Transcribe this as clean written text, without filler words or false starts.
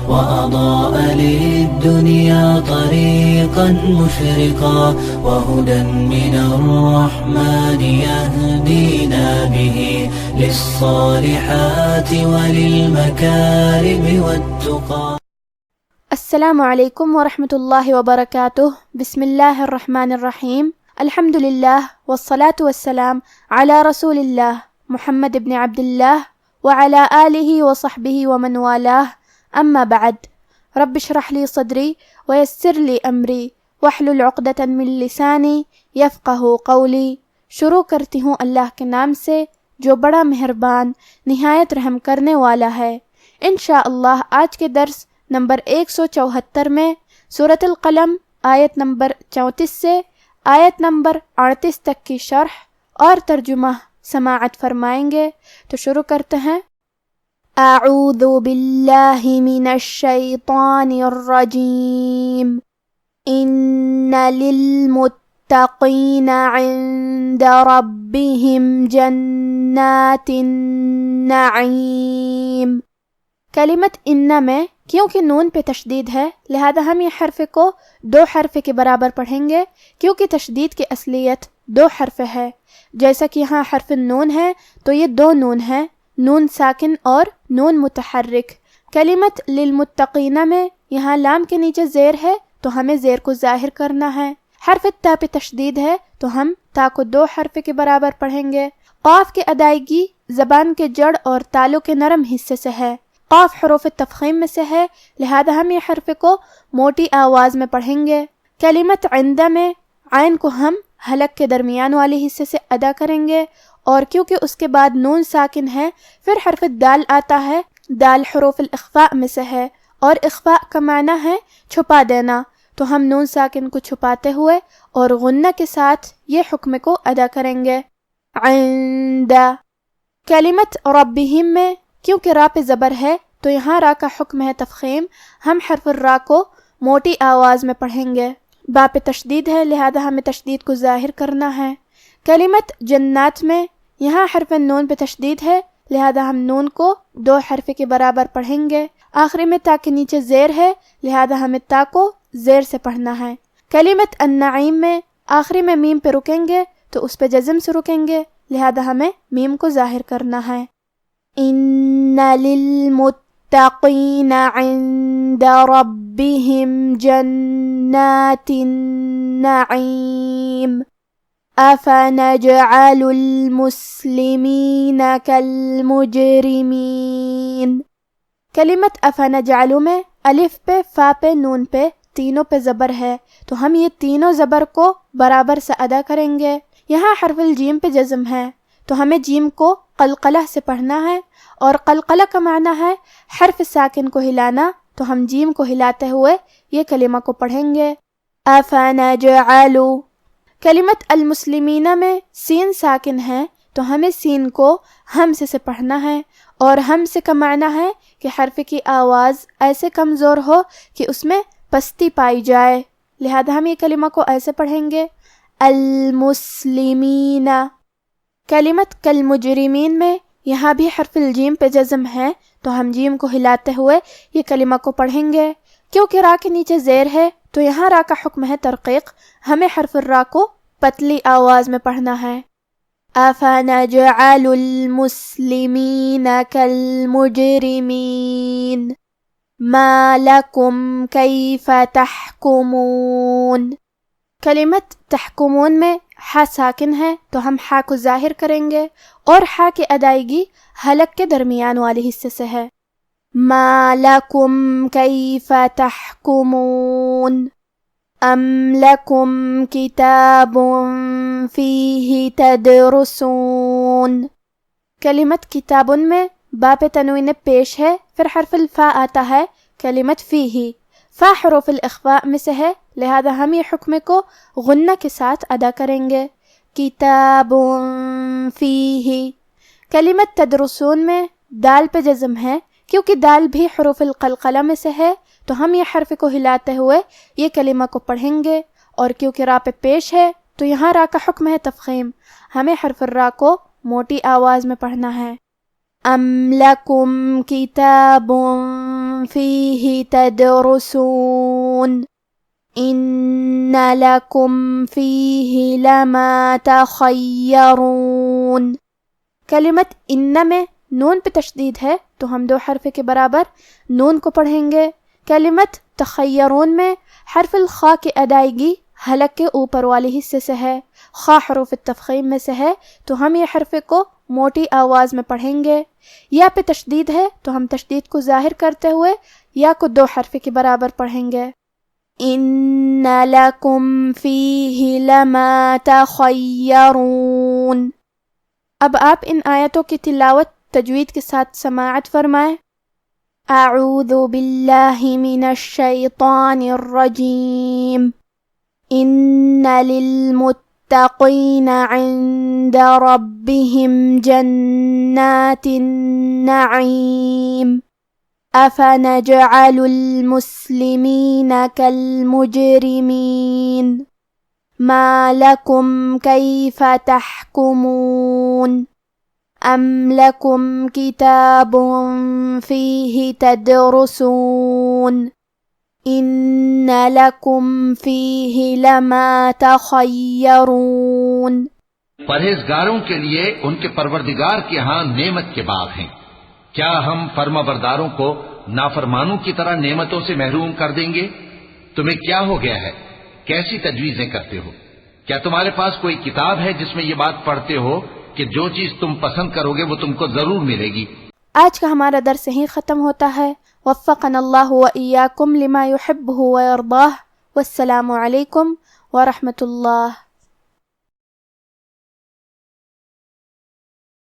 وأضاء للدنيا طريقا مشرقا وهدى من الرحمن يهدينا به للصالحات وللمكارم والتقى. السلام علیکم ورحمۃ اللہ وبرکاتہ. بسم اللہ الرحمن الرحیم. الحمد للہ والصلاة والسلام علی رسول اللہ محمد ابن عبد اللہ وعلی آلہ وصحبہ ومن والاہ. اما بعد. رب اشرح لی صدری ویسر لی امری واحلل عقدۃ من لسانی یفقہ قولی. شروع کرتی ہوں اللہ کے نام سے جو بڑا مہربان نہایت رحم کرنے والا ہے. انشاءاللہ آج کے درس نمبر 174 میں سورۃ القلم آیت نمبر 34 سے آیت نمبر 38 تک کی شرح اور ترجمہ سماعت فرمائیں گے. تو شروع کرتے ہیں. اعوذ باللہ من الشیطان الرجیم. ان للمتقین عند ربهم جنات النعیم. کلمت ان میں کیونکہ نون پہ تشدید ہے لہذا ہم یہ حرف کو 2 حرف کے برابر پڑھیں گے کیونکہ تشدید کی اصلیت 2 حرف ہے. جیسا کہ یہاں حرف نون ہے تو یہ 2 نون ہے، نون ساکن اور نون متحرک. کلمت للمتقین میں یہاں لام کے نیچے زیر ہے تو ہمیں زیر کو ظاہر کرنا ہے. حرف تا پہ تشدید ہے تو ہم تا کو 2 حرف کے برابر پڑھیں گے. قاف کی ادائیگی زبان کے جڑ اور تالو کے نرم حصے سے ہے. قاف حروف تفخیم میں سے ہے لہذا ہم یہ حرف کو موٹی آواز میں پڑھیں گے. کلمت عند میں عین کو ہم حلق کے درمیان والے حصے سے ادا کریں گے اور کیونکہ اس کے بعد نون ساکن ہے پھر حرف دال آتا ہے. دال حروف الاخفاء میں سے ہے اور اخفاء کا معنی ہے چھپا دینا، تو ہم نون ساکن کو چھپاتے ہوئے اور غنہ کے ساتھ یہ حکم کو ادا کریں گے. عند. کلمت ربہم میں کیونکہ را پہ زبر ہے تو یہاں را کا حکم ہے تفخیم. ہم حرف الرا کو موٹی آواز میں پڑھیں گے. با پہ تشدید ہے لہذا ہمیں تشدید کو ظاہر کرنا ہے. کلمت جنات میں یہاں حرف نون پہ تشدید ہے لہذا ہم نون کو 2 حرف کے برابر پڑھیں گے. آخری میں تا کے نیچے زیر ہے لہذا ہمیں تا کو زیر سے پڑھنا ہے. کلمت النعیم میں آخری میں میم پہ رکیں گے تو اس پہ جزم سے رکیں گے لہذا ہمیں میم کو ظاہر کرنا ہے. ان للمتقین عند ربهم جنات النعیم. افنجعل المسلمین کالمجرمین. کلمت افنجعل میں الف پہ، فا پہ، نون پہ تینوں پہ زبر ہے تو ہم یہ تینوں زبر کو برابر سے ادا کریں گے. یہاں حرف الجیم پہ جزم ہے تو ہمیں جیم کو قلقلہ سے پڑھنا ہے اور قلقلہ کا معنی ہے حرف ساکن کو ہلانا، تو ہم جیم کو ہلاتے ہوئے یہ کلمہ کو پڑھیں گے. افنجعل. کلمت المسلمین میں سین ساکن ہے تو ہمیں سین کو ہمزے سے پڑھنا ہے اور ہمزے کا معنی ہے کہ حرف کی آواز ایسے کمزور ہو کہ اس میں پستی پائی جائے لہذا ہم یہ کلمہ کو ایسے پڑھیں گے. المسلمین. کلمت کالمجرمین میں یہاں بھی حرف الجیم پہ جزم ہے تو ہم جیم کو ہلاتے ہوئے یہ کلمہ کو پڑھیں گے. کیونکہ را کے نیچے زیر ہے تو یہاں را کا حکم ہے ترقیق، ہمیں حرف الرا کو پتلی آواز میں پڑھنا ہے. افنجعل المسلمین کالمجرمین. ما لکم کیف تحکمون. کلمت تحکمون میں ہا ساکن ہے تو ہم ہا کو ظاہر کریں گے اور ہا کی ادائیگی حلق کے درمیان والے حصے سے ہے. ما لکم کیف تحکمون. ام لکم کتاب فیہ تدرسون. کلمت کتابن میں با پہ تنوین پیش ہے پھر حرف الفا آتا ہے. کلمت فیہ فا حروف الاخفاء میں سے ہے لہذا ہم یہ حکم کو غنہ کے ساتھ ادا کریں گے. کتاب فیہ. کلمت تدرسون میں دال پہ جزم ہے کیونکہ دال بھی حروف القلقلہ میں سے ہے تو ہم یہ حرف کو ہلاتے ہوئے یہ کلمہ کو پڑھیں گے اور کیونکہ را پہ پیش ہے تو یہاں را کا حکم ہے تفخیم، ہمیں حرف الرا کو موٹی آواز میں پڑھنا ہے. ام لکم کتاب فيه تدرسون إن لكم فيه لما تخيرون. کلمت ان میں نون پہ تشدید ہے تو ہم دو حرف کے برابر نون کو پڑھیں گے. کلمت تخیرون میں حرف الخاء کی ادائیگی حلق کے اوپر والے حصے سے ہے، خاء حروف التفخیم میں سے ہے، تو ہم یہ حرف کو موٹی آواز میں پڑھیں گے. یا پہ تشدید ہے تو ہم تشدید کو ظاہر کرتے ہوئے یا کو دو حرف کے برابر پڑھیں گے. ان لکم فیہ لما تخیرون. اب آپ ان آیتوں کی تلاوت تجوید کے ساتھ سماعت فرمائیں. اعوذ باللہ من الشیطان الرجیم. ان للمتقین عند ربهم جنات النعیم. افنجعل المسلمین کالمجرمین. ما لکم کیف تحکمون. ام لکم کتاب فیہ تدرسون. ان لکم فیہ لما تخیرون. پرہیزگاروں کے لیے ان کے پروردگار کے ہاں نعمت کے باغ ہیں. کیا ہم فرما برداروں کو نافرمانوں کی طرح نعمتوں سے محروم کر دیں گے؟ تمہیں کیا ہو گیا ہے؟ کیسی تجویزیں کرتے ہو؟ کیا تمہارے پاس کوئی کتاب ہے جس میں یہ بات پڑھتے ہو کہ جو چیز تم پسند کرو گے وہ تم کو ضرور ملے گی؟ آج کا ہمارا درس یہیں ختم ہوتا ہے. وفقنا اللہ وإیاکم لما یحبہ ویرضاہ. والسلام علیکم ورحمۃ اللہ.